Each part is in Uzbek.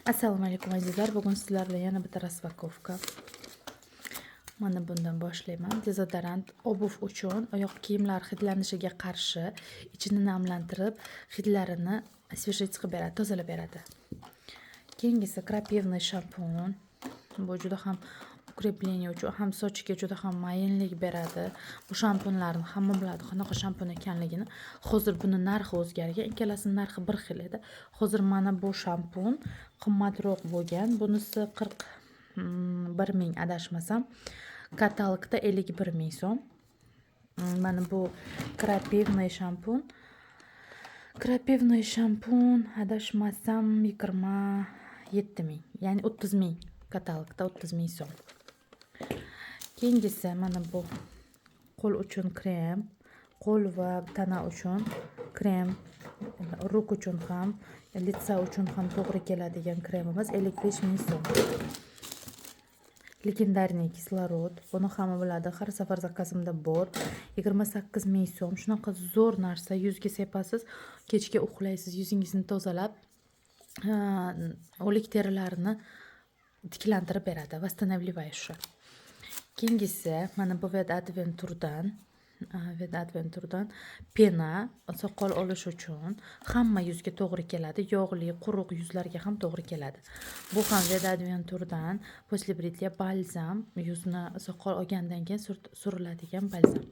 Assalomu alaykum azizlar. Bugun sizlar bilan yana bitta raspakovka. Mana bundan boshlayman. Dezodorant obuv uchun oyoq kiyimlar hidlanishiga qarshi ichini namlantirib, hidlarini освежить qilib beradi, tozalab beradi. Keyingisi krapivniy shampun. Bu juda ham ukrepleniya uchun ham sochga juda ham mayinlik beradi. Bu shampunlarni hamma biladi qanaqa shampun ekanligini. Hozir buni narxi o'zgargan, ikkalasining narxi bir xil edi. Hozir mana bu shampun qimmatroq bo'lgan. Bunisi 41 ming adashmasam, katalogda 51 ming so'm. Mana bu krapivniy shampun. Krapivniy shampun adashmasam 27 ming, ya'ni 30 ming. Katalogda 30 ming so'm. Keyingisi mana bu qo'l uchun krem, qo'l va tana uchun krem, ruk uchun ham, litsa uchun ham to'g'ri keladigan kremimiz 55 ming so'm. Legendarniy kislorod, buni hamma biladi, har safar zakazimda bor. 28 ming so'm. Shunaqa zo'r narsa, yuzga sepasiz, kechga uxlaysiz, yuzingizni tozalab, o'lik terilarni tiklantirib beradi, восстанавливающий. Keyingisi mana bu Vedadventurdan pena, soqol olish uchun hamma yuzga to'g'ri keladi, yog'li, quruq yuzlarga ham to'g'ri keladi. Bu ham Vedadventurdan после бритья balzam, yuzni soqol olgandan keyin suriladigan balzam.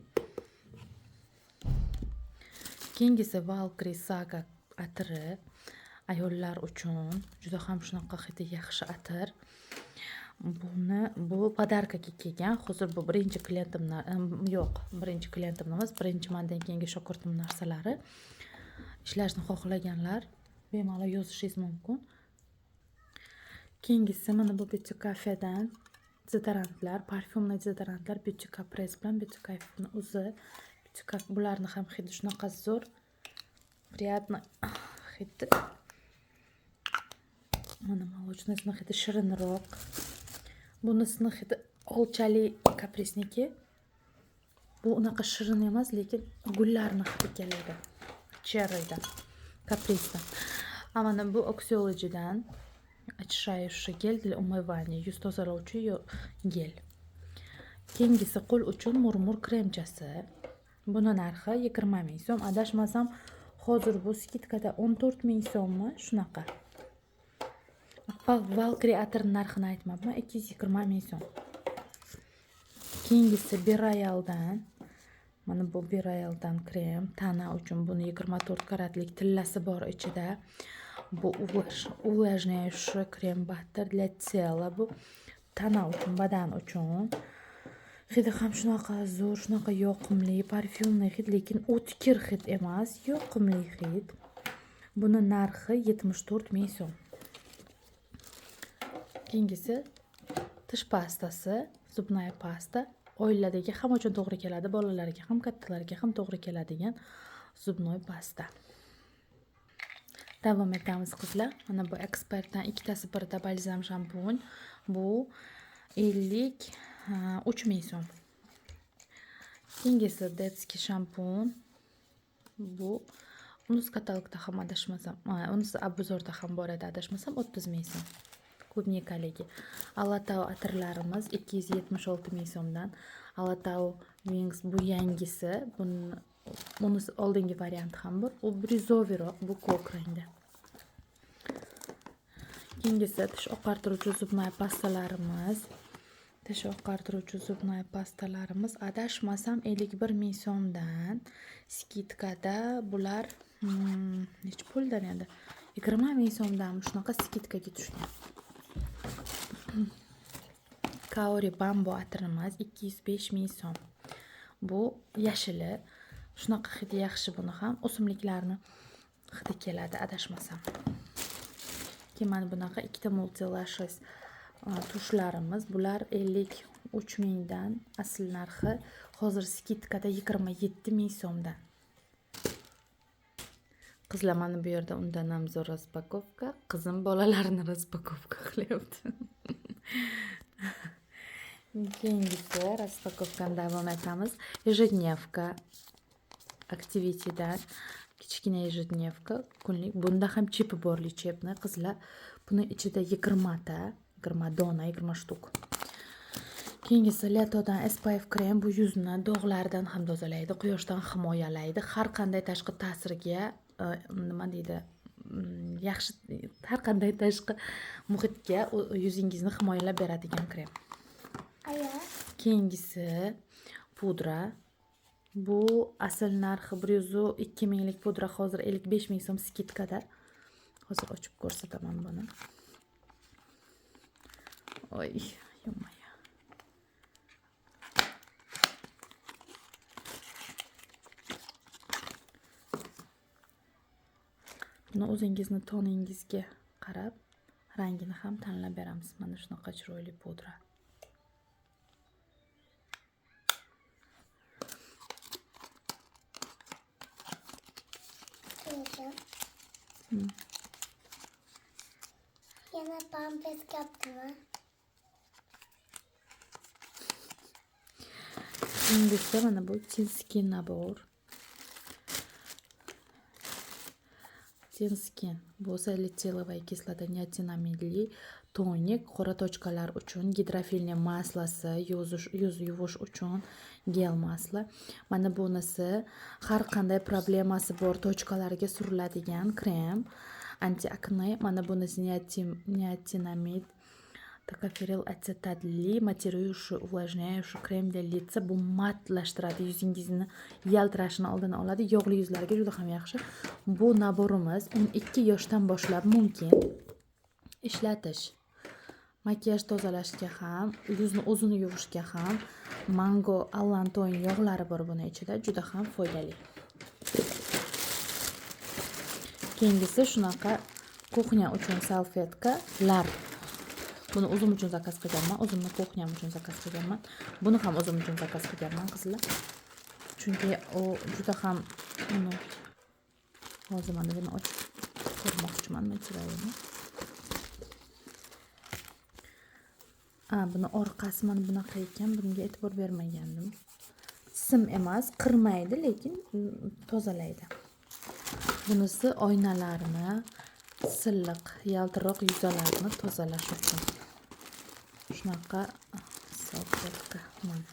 Keyingisi Valkyrie Saga atiri, ayollar uchun juda ham shunaqa hidi yaxshi atir. Bu podarkaga kelgan. Hozir bu birinchi klientim emas, birinchi mandan keyingi shogirdim narsalari. Ishlashni xohlaganlar bemalol yozishingiz mumkin. Keyingisi mana bu Beauty Cafe'dan dezodorantlar, parfyumli dezodorantlar, Beauty Caprese bilan Beauty Cafe'ni o'zi. Bularni ham hidi shunaqa zo'r, приятно hidi. Mana молочныйni hidi shirinroq. Bunisini hidi olchali kaprisniki. Bu unaqa shirin emas, lekin gullarni hidi keladi. Cherrydan, kaprisdan. Mana bu Oxyology'dan очищающий gel для умывания, yuz tozalovchi gel. Keyingisi qo'l uchun murmur kremchasi. Buni narxi 20 ming so'm. Adashmasam, hozir bu skidkada 14 ming so'mmi, shunaqa. Valkyrie atir narxini aytmabman, 220 ming so'm. Keyingisi Birayaldan. Mana bu Birayaldan krem, tana uchun. Buni 24 karatlik tillasi bor ichida. Bu увлажняющий krem butter для тела. Bu tana uchun, badan uchun. Hidi ham shunaqa zo'r, shunaqa yoqimli, parfyumli hid, lekin o'tkir hid emas, yoqimli hid. Buni narxi 74 ming so'm. Keyingisi tish pastasi, zubnaya pasta. Oiladagi hamma uchun to'g'ri keladi, bolalarga ham, kattalarga ham to'g'ri keladigan zubnoy pasta. Davom etamiz qizlar. Mana bu Expertdan ikkitasi birda balzam shampun. Bu 53 ming so'm. Keyingisi Detskiy shampun. Bu unisi katalogda ham adashmasam, unisi obzorda ham bor edi, adashmasam 30 ming so'm. Klubnikaligi. Alatau atirlarimiz 276 ming so'mdan. Alatau Wings bu yangisi. Bunisi oldingi variant ham bor. U brizoviroq, bu ko'k rangda. Keyingisi tish oqartiruvchi zubnoy pastalarimiz. Tish oqartiruvchi zubnoy pastalarimiz adashmasam 51 ming so'mdan. Skidkada bular necha puldan edi? 20 ming so'mdan shunaqa skidkaga tushgan. Kaori Bambo atirimiz 205 ming so'm. Bu yashili. Shunaqa hidi yaxshi, buni ham o'simliklarni hidi keladi, adashmasam. Keyin mana bunaqa ikkita multilashes tushlarimiz. Bular 53 mingdan, asl narxi hozir skidkada 27 ming so'mdan. Qizlar, mana bu yerda undan ham zo'r raspakovka. Qizim bolalarni raspakovka qilyapti. Keyingisi raspakovkani davom etamiz. Ежедневка Activity'dan kichkina ежедневка kunlik. Bunda ham chipi bor lichepni qizlar. Buni ichida 20 ta, 20 dona, 20 shtuk. Keyingisi Letodan SPF krem. Bu yuzni dog'lardan ham tozalaydi, quyoshdan himoyalaydi. Har qanday tashqi ta'sirga, nima deydi, yaxshi har qanday tashqi muhitga yuzingizni himoyalab beradigan krem. Keyingisi pudra. Bu asl narxi 102 minglik pudra hozir 55 ming so'm skidkada. Hozir ochib ko'rsataman buni. Oy, yomaya. Buni o'zingizni toningizga qarab, rangini ham tanlab beramiz. Mana shunaqa chiroyli pudra. Yana pampers yaptım. Keyingisi mana bu Tinskin nabor. Tinskin bu salitsilовая kislota niatinamidli tonik, qora tochkalar uchun, gidrofilniya maslasi, yuz yuvish uchun gel masla. Mana bunisi har qanday problemasi bor tochkalarga suriladigan krem, anti-akne. Mana bunisi niatinamid, tokofерил ацетатli, материрующий, увлажняющий krem для лица. Bu matlashtiradi, yuzingizni yaltirashini oldini oladi. Yog'li yuzlarga juda ham yaxshi. Bu naborimiz 12 yoshdan boshlab mumkin ishlatish. Makiyaj tozalashga ham, yuzni o'zini yuvishga ham, mango, allantoin yog'lari bor buni ichida, juda ham foydali. Keyingisi shunaqa kuxnya uchun salfetkalar. Buni o'zim uchun zakaz qilganman, o'zimni kuxnyam uchun zakaz qilganman. Buni ham o'zim uchun zakaz qilganman, qizlar. Chunki u juda ham hozir mana buni ochib ko'rmoqchiman materialini. Buni orqasi mana bunaqa ekan, bunga e'tibor bermagandim. Sim emas, qirmaydi, lekin tozalaydi. Bunisi oynalarni, silliq, yaltiroq yuzalarni tozalash uchun. Shunaqa salfetka mana.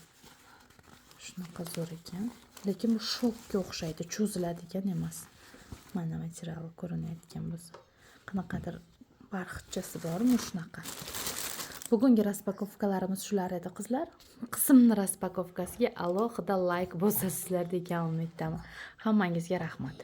Shunaqa zo'r ekan, lekin bu shokka o'xshaydi, cho'ziladigan emas. Mana materiali ko'rinayotgan bo'lsa, qanaqadir barxitchasi bormi shunaqa. Bugungi raspakovkalarimiz shular edi, qizlar. Qismni raspakovkasiga alohida like bosasizlar degan umiddaman. Hammangizga rahmat.